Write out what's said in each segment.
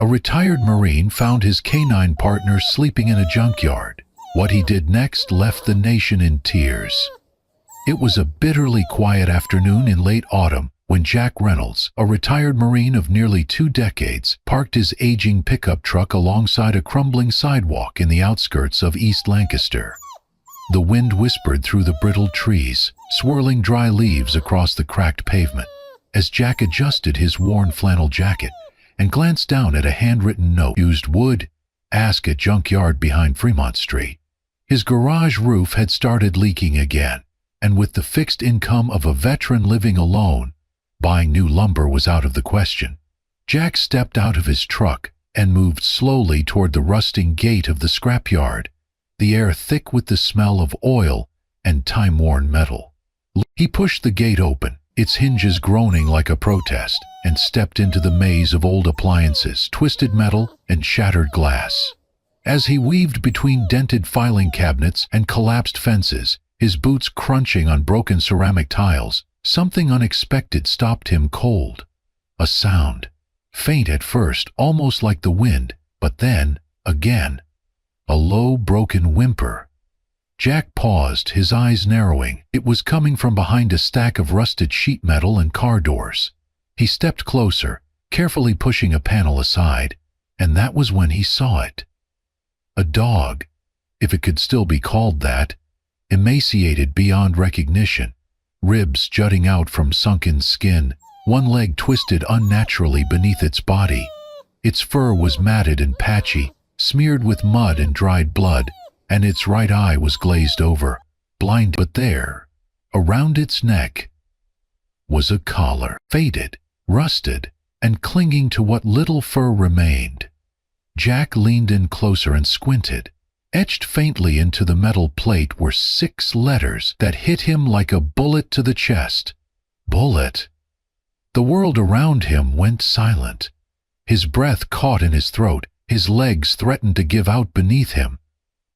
A retired Marine found his canine partner sleeping in a junkyard. What he did next left the nation in tears. It was a bitterly quiet afternoon in late autumn when Jack Reynolds, a retired Marine of nearly 2 decades, parked his aging pickup truck alongside a crumbling sidewalk in the outskirts of East Lancaster. The wind whispered through the brittle trees, swirling dry leaves across the cracked pavement. As Jack adjusted his worn flannel jacket and glanced down at a handwritten note, "Used wood, ask at Junkyard behind Fremont Street." His garage roof had started leaking again, and with the fixed income of a veteran living alone, buying new lumber was out of the question. Jack stepped out of his truck and moved slowly toward the rusting gate of the scrapyard, the air thick with the smell of oil and time-worn metal. He pushed the gate open, its hinges groaning like a protest, and stepped into the maze of old appliances, twisted metal, and shattered glass. As he weaved between dented filing cabinets and collapsed fences, his boots crunching on broken ceramic tiles, something unexpected stopped him cold. A sound, faint at first, almost like the wind, but then, again, a low, broken whimper. Jack paused, his eyes narrowing. It was coming from behind a stack of rusted sheet metal and car doors. He stepped closer, carefully pushing a panel aside, and that was when he saw it. A dog, if it could still be called that, emaciated beyond recognition, ribs jutting out from sunken skin, one leg twisted unnaturally beneath its body. Its fur was matted and patchy, smeared with mud and dried blood, and its right eye was glazed over, blind. But there, around its neck, was a collar, faded, rusted, and clinging to what little fur remained. Jack leaned in closer and squinted. Etched faintly into the metal plate were 6 letters that hit him like a bullet to the chest. Bullet. The world around him went silent. His breath caught in his throat, his legs threatened to give out beneath him.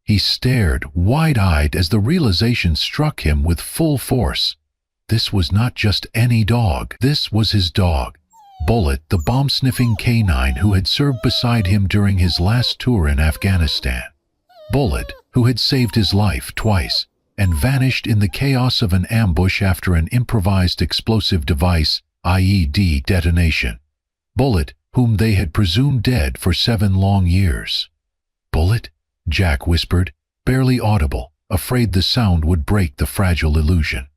He stared, wide-eyed, as the realization struck him with full force. This was not just any dog. This was his dog. Bullet, the bomb-sniffing canine who had served beside him during his last tour in Afghanistan. Bullet, who had saved his life twice and vanished in the chaos of an ambush after an improvised explosive device, IED, detonation. Bullet, whom they had presumed dead for 7 long years. "Bullet?" Jack whispered, barely audible, afraid the sound would break the fragile illusion.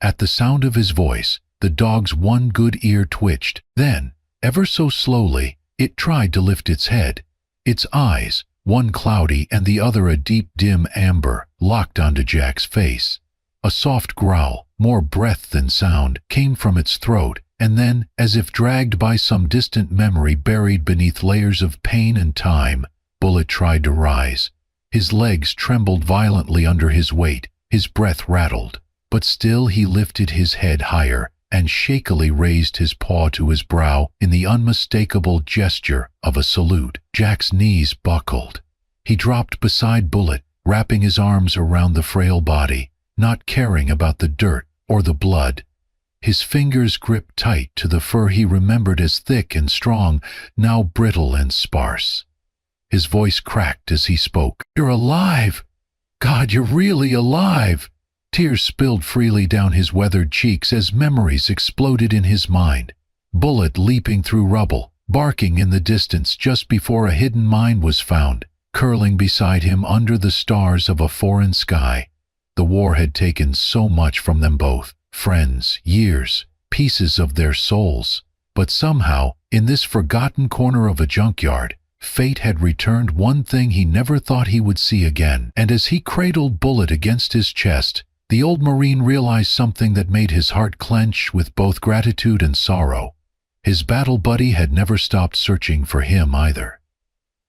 At the sound of his voice, the dog's one good ear twitched. Then, ever so slowly, it tried to lift its head. Its eyes, one cloudy and the other a deep, dim amber, locked onto Jack's face. A soft growl, more breath than sound, came from its throat, and then, as if dragged by some distant memory buried beneath layers of pain and time, Bullet tried to rise. His legs trembled violently under his weight, his breath rattled, but still he lifted his head higher and shakily raised his paw to his brow in the unmistakable gesture of a salute. Jack's knees buckled. He dropped beside Bullet, wrapping his arms around the frail body, not caring about the dirt or the blood. His fingers gripped tight to the fur he remembered as thick and strong, now brittle and sparse. His voice cracked as he spoke. "You're alive! God, you're really alive!" Tears spilled freely down his weathered cheeks as memories exploded in his mind. Bullet leaping through rubble, barking in the distance just before a hidden mine was found, curling beside him under the stars of a foreign sky. The war had taken so much from them both, friends, years, pieces of their souls. But somehow, in this forgotten corner of a junkyard, fate had returned one thing he never thought he would see again. And as he cradled Bullet against his chest, the old Marine realized something that made his heart clench with both gratitude and sorrow. His battle buddy had never stopped searching for him either.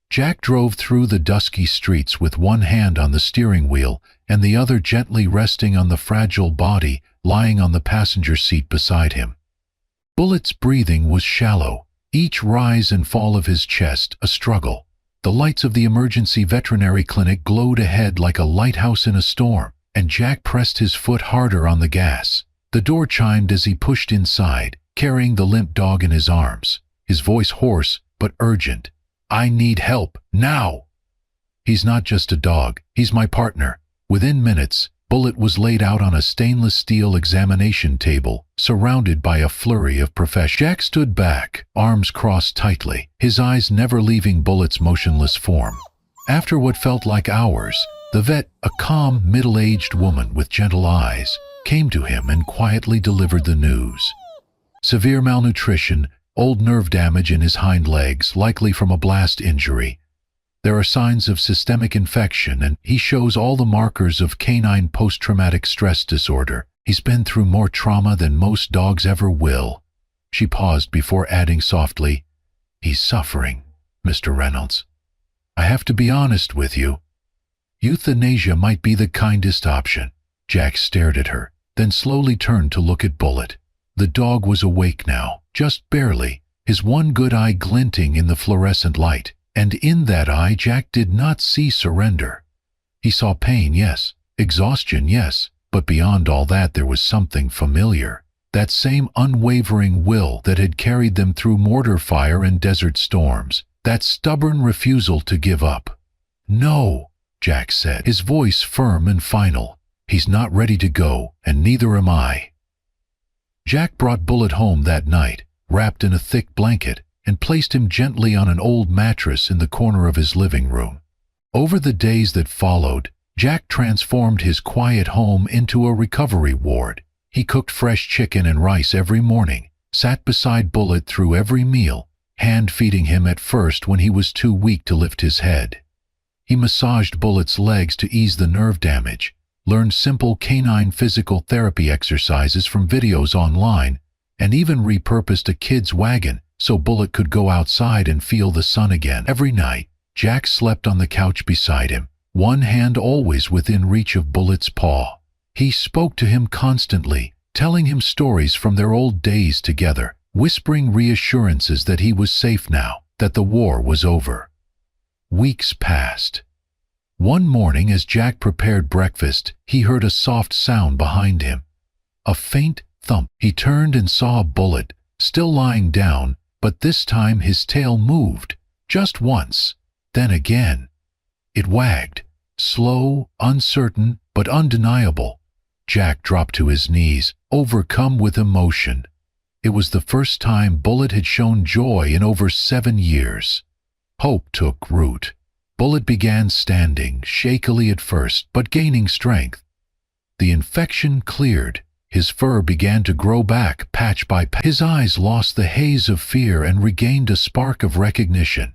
Jack drove through the dusky streets with one hand on the steering wheel and the other gently resting on the fragile body lying on the passenger seat beside him. Bullet's breathing was shallow, each rise and fall of his chest a struggle. The lights of the emergency veterinary clinic glowed ahead like a lighthouse in a storm, and Jack pressed his foot harder on the gas. The door chimed as he pushed inside, carrying the limp dog in his arms, his voice hoarse but urgent. "I need help, now!" "He's not just a dog, he's my partner." Within minutes, Bullet was laid out on a stainless steel examination table, surrounded by a flurry of professionals. Jack stood back, arms crossed tightly, his eyes never leaving Bullet's motionless form. After what felt like hours, the vet, a calm, middle-aged woman with gentle eyes, came to him and quietly delivered the news. Severe malnutrition, old nerve damage in his hind legs, likely from a blast injury. There are signs of systemic infection, and he shows all the markers of canine post-traumatic stress disorder. He's been through more trauma than most dogs ever will. She paused before adding softly, "He's suffering, Mr. Reynolds. I have to be honest with you. Euthanasia might be the kindest option." Jack stared at her, then slowly turned to look at Bullet. The dog was awake now, just barely, his one good eye glinting in the fluorescent light. And in that eye, Jack did not see surrender. He saw pain, yes, exhaustion, yes, but beyond all that there was something familiar. That same unwavering will that had carried them through mortar fire and desert storms. That stubborn refusal to give up. "No," Jack said, his voice firm and final. "He's not ready to go, and neither am I." Jack brought Bullet home that night, wrapped in a thick blanket, and placed him gently on an old mattress in the corner of his living room. Over the days that followed, Jack transformed his quiet home into a recovery ward. He cooked fresh chicken and rice every morning, sat beside Bullet through every meal, hand-feeding him at first when he was too weak to lift his head. He massaged Bullet's legs to ease the nerve damage, learned simple canine physical therapy exercises from videos online, and even repurposed a kid's wagon so Bullet could go outside and feel the sun again. Every night, Jack slept on the couch beside him, one hand always within reach of Bullet's paw. He spoke to him constantly, telling him stories from their old days together, whispering reassurances that he was safe now, that the war was over. Weeks passed. One morning as Jack prepared breakfast, he heard a soft sound behind him. A faint thump. He turned and saw Bullet, still lying down, but this time his tail moved, just once, then again. It wagged, slow, uncertain, but undeniable. Jack dropped to his knees, overcome with emotion. It was the first time Bullet had shown joy in over 7 years. Hope took root. Bullet began standing, shakily at first, but gaining strength. The infection cleared. His fur began to grow back, patch by patch. His eyes lost the haze of fear and regained a spark of recognition.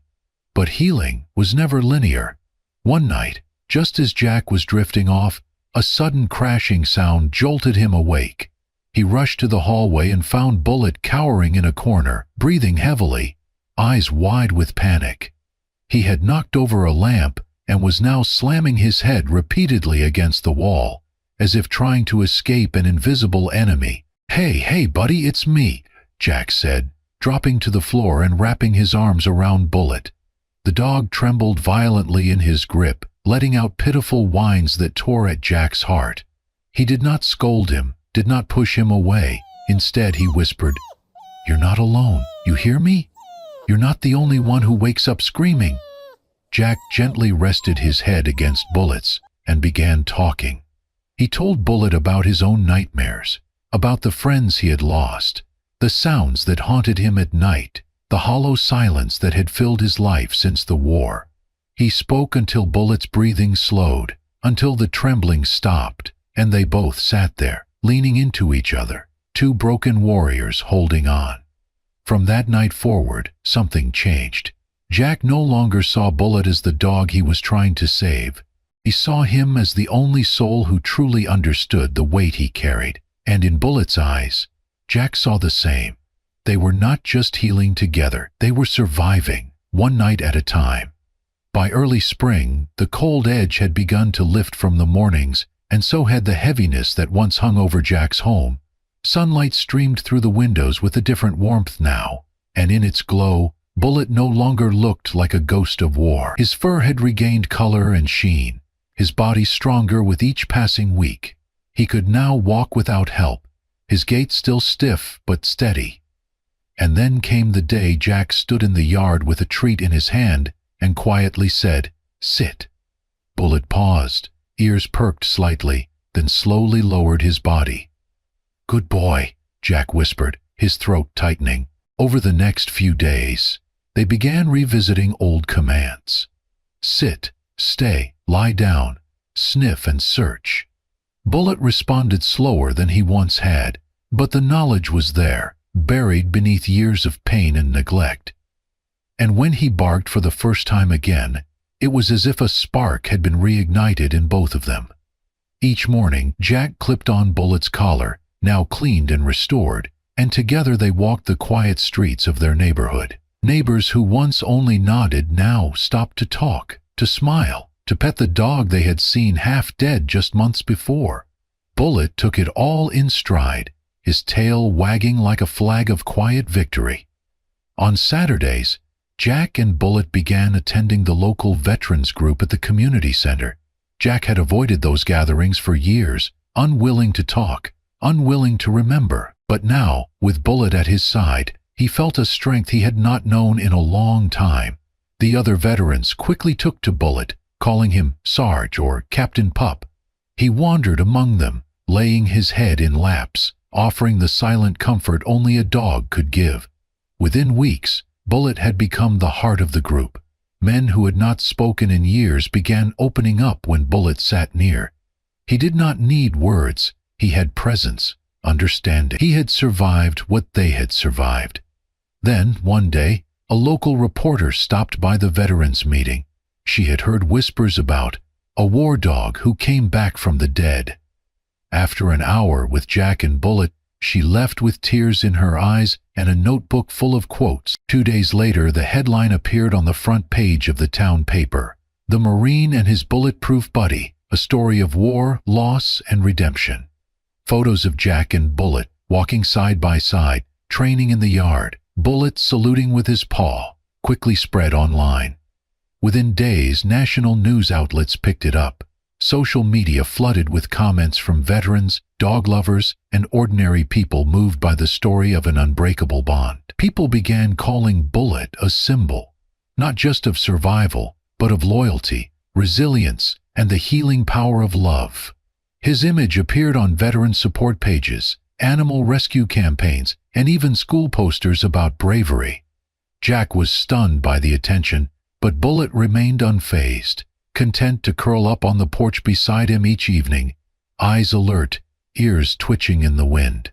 But healing was never linear. One night, just as Jack was drifting off, a sudden crashing sound jolted him awake. He rushed to the hallway and found Bullet cowering in a corner, breathing heavily, eyes wide with panic. He had knocked over a lamp and was now slamming his head repeatedly against the wall, as if trying to escape an invisible enemy. Hey, buddy, it's me," Jack said, dropping to the floor and wrapping his arms around Bullet. The dog trembled violently in his grip, letting out pitiful whines that tore at Jack's heart. He did not scold him, did not push him away. Instead, he whispered, "You're not alone. You hear me? You're not the only one who wakes up screaming." Jack gently rested his head against Bullet's and began talking. He told Bullet about his own nightmares, about the friends he had lost, the sounds that haunted him at night, the hollow silence that had filled his life since the war. He spoke until Bullet's breathing slowed, until the trembling stopped, and they both sat there, leaning into each other, two broken warriors holding on. From that night forward, something changed. Jack no longer saw Bullet as the dog he was trying to save. He saw him as the only soul who truly understood the weight he carried, and in Bullet's eyes, Jack saw the same. They were not just healing together, they were surviving, one night at a time. By early spring, the cold edge had begun to lift from the mornings, and so had the heaviness that once hung over Jack's home. Sunlight streamed through the windows with a different warmth now, and in its glow, Bullet no longer looked like a ghost of war. His fur had regained color and sheen, his body stronger with each passing week. He could now walk without help, his gait still stiff but steady. And then came the day Jack stood in the yard with a treat in his hand and quietly said, "Sit." Bullet paused, ears perked slightly, then slowly lowered his body. "Good boy," Jack whispered, his throat tightening. Over the next few days, they began revisiting old commands. Sit, stay, lie down, sniff and search. Bullet responded slower than he once had, but the knowledge was there, buried beneath years of pain and neglect. And when he barked for the first time again, it was as if a spark had been reignited in both of them. Each morning, Jack clipped on Bullet's collar, now cleaned and restored, and together they walked the quiet streets of their neighborhood. Neighbors who once only nodded now stopped to talk, to smile, to pet the dog they had seen half dead just months before. Bullet took it all in stride, his tail wagging like a flag of quiet victory. On Saturdays, Jack and Bullet began attending the local veterans group at the community center. Jack had avoided those gatherings for years, unwilling to talk, unwilling to remember. But now, with Bullet at his side, he felt a strength he had not known in a long time. The other veterans quickly took to Bullet, calling him Sarge or Captain Pup. He wandered among them, laying his head in laps, offering the silent comfort only a dog could give. Within weeks, Bullet had become the heart of the group. Men who had not spoken in years began opening up when Bullet sat near. He did not need words, he had presence, understanding. He had survived what they had survived. Then, one day, a local reporter stopped by the veterans' meeting. She had heard whispers about a war dog who came back from the dead. After an hour with Jack and Bullet, she left with tears in her eyes and a notebook full of quotes. 2 days later, the headline appeared on the front page of the town paper. "The Marine and His Bulletproof Buddy, a story of war, loss, and redemption." Photos of Jack and Bullet walking side by side, training in the yard, Bullet saluting with his paw, quickly spread online. Within days, national news outlets picked it up. Social media flooded with comments from veterans, dog lovers, and ordinary people moved by the story of an unbreakable bond. People began calling Bullet a symbol, not just of survival, but of loyalty, resilience, and the healing power of love. His image appeared on veteran support pages, animal rescue campaigns, and even school posters about bravery. Jack was stunned by the attention, but Bullet remained unfazed, content to curl up on the porch beside him each evening, eyes alert, ears twitching in the wind.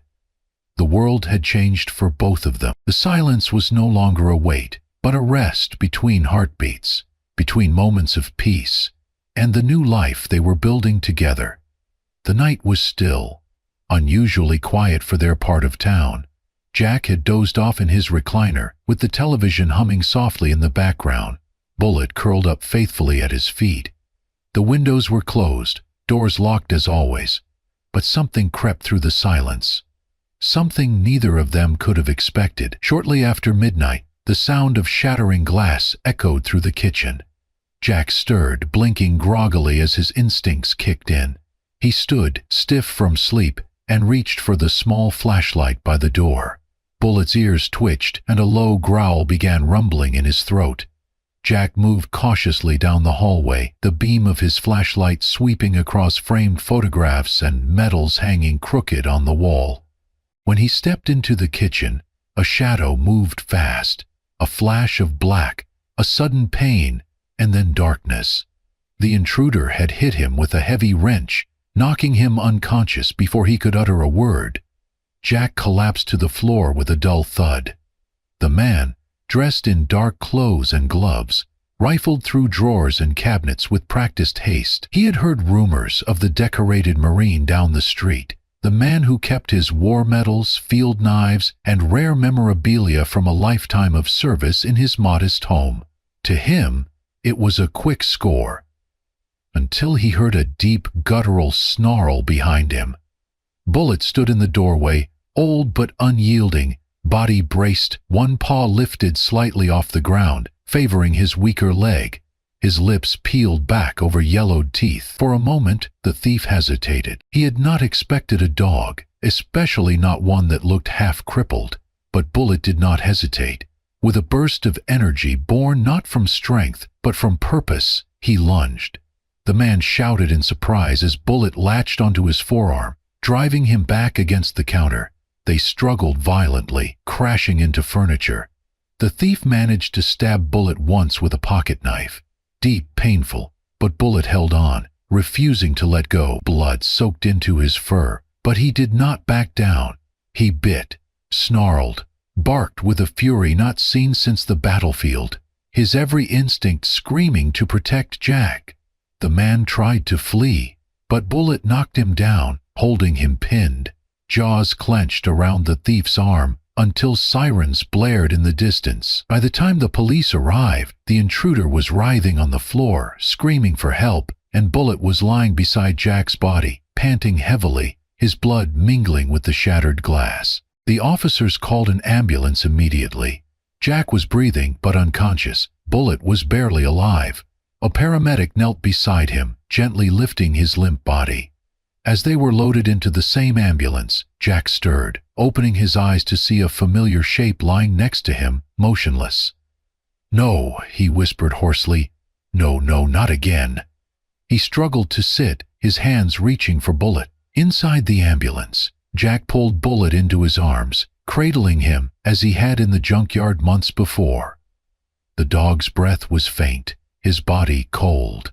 The world had changed for both of them. The silence was no longer a wait, but a rest between heartbeats, between moments of peace, and the new life they were building together. The night was still, unusually quiet for their part of town. Jack had dozed off in his recliner, with the television humming softly in the background. Bullet curled up faithfully at his feet. The windows were closed, doors locked as always, but something crept through the silence. Something neither of them could have expected. Shortly after midnight, the sound of shattering glass echoed through the kitchen. Jack stirred, blinking groggily as his instincts kicked in. He stood, stiff from sleep, and reached for the small flashlight by the door. Bullet's ears twitched, and a low growl began rumbling in his throat. Jack moved cautiously down the hallway, the beam of his flashlight sweeping across framed photographs and medals hanging crooked on the wall. When he stepped into the kitchen, a shadow moved fast, a flash of black, a sudden pain, and then darkness. The intruder had hit him with a heavy wrench, knocking him unconscious before he could utter a word. Jack collapsed to the floor with a dull thud. The man, dressed in dark clothes and gloves, rifled through drawers and cabinets with practiced haste. He had heard rumors of the decorated Marine down the street, the man who kept his war medals, field knives, and rare memorabilia from a lifetime of service in his modest home. To him, it was a quick score, until he heard a deep, guttural snarl behind him. Bullet stood in the doorway, old but unyielding, body braced, one paw lifted slightly off the ground, favoring his weaker leg. His lips peeled back over yellowed teeth. For a moment, the thief hesitated. He had not expected a dog, especially not one that looked half crippled. But Bullet did not hesitate. With a burst of energy born not from strength, but from purpose, he lunged. The man shouted in surprise as Bullet latched onto his forearm, driving him back against the counter. They struggled violently, crashing into furniture. The thief managed to stab Bullet once with a pocket knife. Deep, painful, but Bullet held on, refusing to let go. Blood soaked into his fur, but he did not back down. He bit, snarled, barked with a fury not seen since the battlefield, his every instinct screaming to protect Jack. The man tried to flee, but Bullet knocked him down, holding him pinned. Jaws clenched around the thief's arm until sirens blared in the distance. By the time the police arrived, the intruder was writhing on the floor, screaming for help, and Bullet was lying beside Jack's body, panting heavily, his blood mingling with the shattered glass. The officers called an ambulance immediately. Jack was breathing but unconscious. Bullet was barely alive. A paramedic knelt beside him, gently lifting his limp body. As they were loaded into the same ambulance, Jack stirred, opening his eyes to see a familiar shape lying next to him, motionless. "No," he whispered hoarsely. "No, no, not again." He struggled to sit, his hands reaching for Bullet. Inside the ambulance, Jack pulled Bullet into his arms, cradling him as he had in the junkyard months before. The dog's breath was faint, his body cold.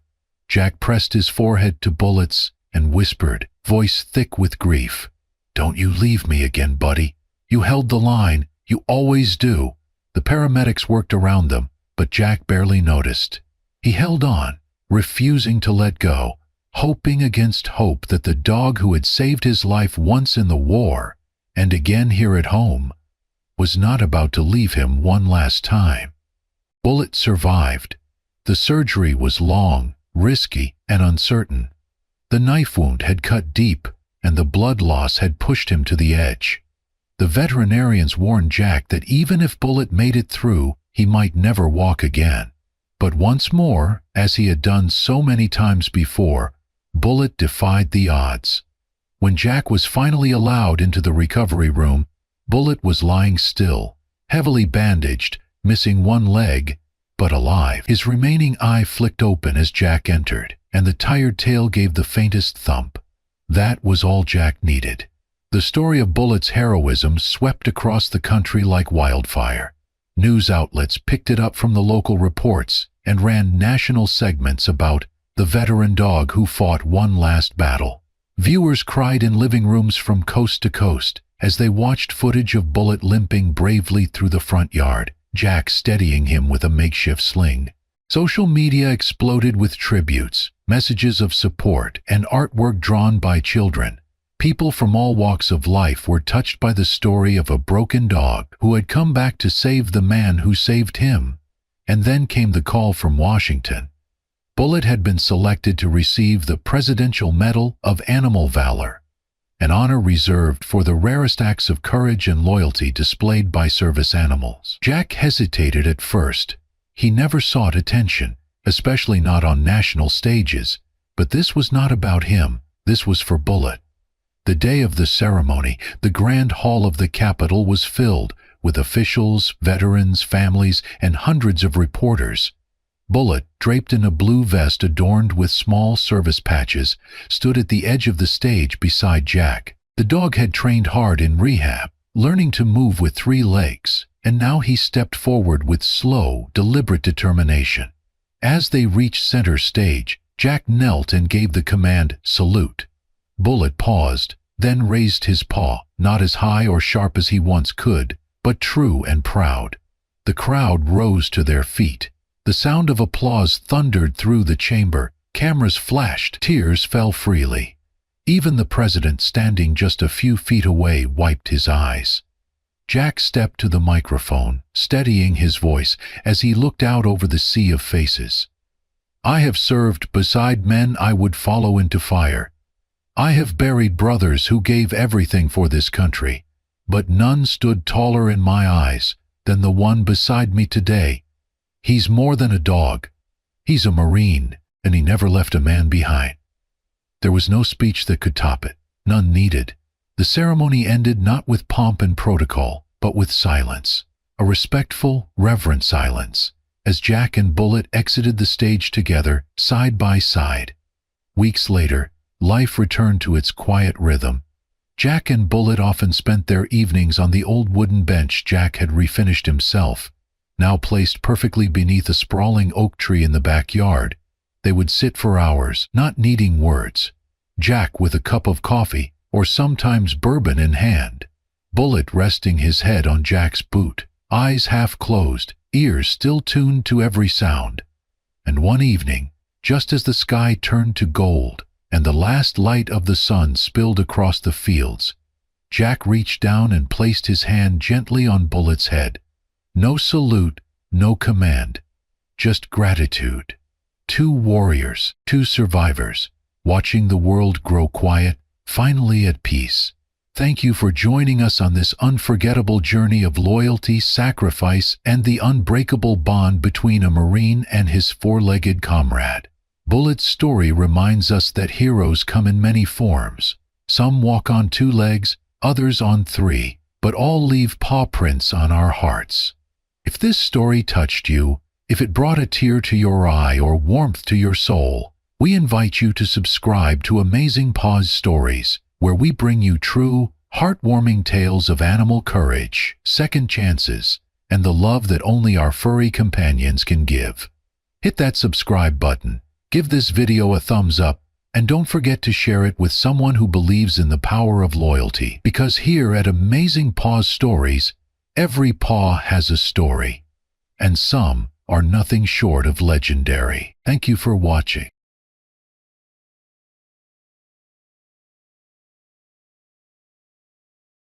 Jack pressed his forehead to Bullet's and whispered, voice thick with grief, "Don't you leave me again, buddy. You held the line. You always do." The paramedics worked around them, but Jack barely noticed. He held on, refusing to let go, hoping against hope that the dog who had saved his life once in the war, and again here at home, was not about to leave him one last time. Bullet survived. The surgery was long, risky, and uncertain. The knife wound had cut deep, and the blood loss had pushed him to the edge. The veterinarians warned Jack that even if Bullet made it through, he might never walk again. But once more, as he had done so many times before, Bullet defied the odds. When Jack was finally allowed into the recovery room, Bullet was lying still, heavily bandaged, missing one leg, but alive. His remaining eye flicked open as Jack entered, and the tired tail gave the faintest thump. That was all Jack needed. The story of Bullet's heroism swept across the country like wildfire. News outlets picked it up from the local reports and ran national segments about the veteran dog who fought one last battle. Viewers cried in living rooms from coast to coast as they watched footage of Bullet limping bravely through the front yard, Jack steadying him with a makeshift sling. Social media exploded with tributes, messages of support, and artwork drawn by children. People from all walks of life were touched by the story of a broken dog who had come back to save the man who saved him. And then came the call from Washington. Bullet had been selected to receive the Presidential Medal of Animal Valor, an honor reserved for the rarest acts of courage and loyalty displayed by service animals. Jack hesitated at first. He never sought attention, especially not on national stages, but this was not about him. This was for Bullet. The day of the ceremony, the grand hall of the Capitol was filled with officials, veterans, families, and hundreds of reporters. Bullet, draped in a blue vest adorned with small service patches, stood at the edge of the stage beside Jack. The dog had trained hard in rehab, learning to move with 3 legs, and now he stepped forward with slow, deliberate determination. As they reached center stage, Jack knelt and gave the command, "Salute." Bullet paused, then raised his paw, not as high or sharp as he once could, but true and proud. The crowd rose to their feet. The sound of applause thundered through the chamber. Cameras flashed. Tears fell freely. Even the president, standing just a few feet away, wiped his eyes. Jack stepped to the microphone, steadying his voice as he looked out over the sea of faces. "I have served beside men I would follow into fire. I have buried brothers who gave everything for this country, but none stood taller in my eyes than the one beside me today. He's more than a dog. He's a Marine, and he never left a man behind." There was no speech that could top it, none needed. The ceremony ended not with pomp and protocol, but with silence. A respectful, reverent silence, as Jack and Bullet exited the stage together, side by side. Weeks later, life returned to its quiet rhythm. Jack and Bullet often spent their evenings on the old wooden bench Jack had refinished himself, now placed perfectly beneath a sprawling oak tree in the backyard. They would sit for hours, not needing words. Jack with a cup of coffee, or sometimes bourbon in hand. Bullet resting his head on Jack's boot, eyes half closed, ears still tuned to every sound. And one evening, just as the sky turned to gold and the last light of the sun spilled across the fields, Jack reached down and placed his hand gently on Bullet's head. No salute, no command, just gratitude. Two warriors, two survivors, watching the world grow quiet, finally at peace. Thank you for joining us on this unforgettable journey of loyalty, sacrifice, and the unbreakable bond between a Marine and his four-legged comrade. Bullet's story reminds us that heroes come in many forms. Some walk on two legs, others on three, but all leave paw prints on our hearts. If this story touched you, if it brought a tear to your eye or warmth to your soul, we invite you to subscribe to Amazing Paws Stories, where we bring you true, heartwarming tales of animal courage, second chances, and the love that only our furry companions can give. Hit that subscribe button, give this video a thumbs up, and don't forget to share it with someone who believes in the power of loyalty. Because here at Amazing Paws Stories, every paw has a story, and some are nothing short of legendary. Thank you for watching.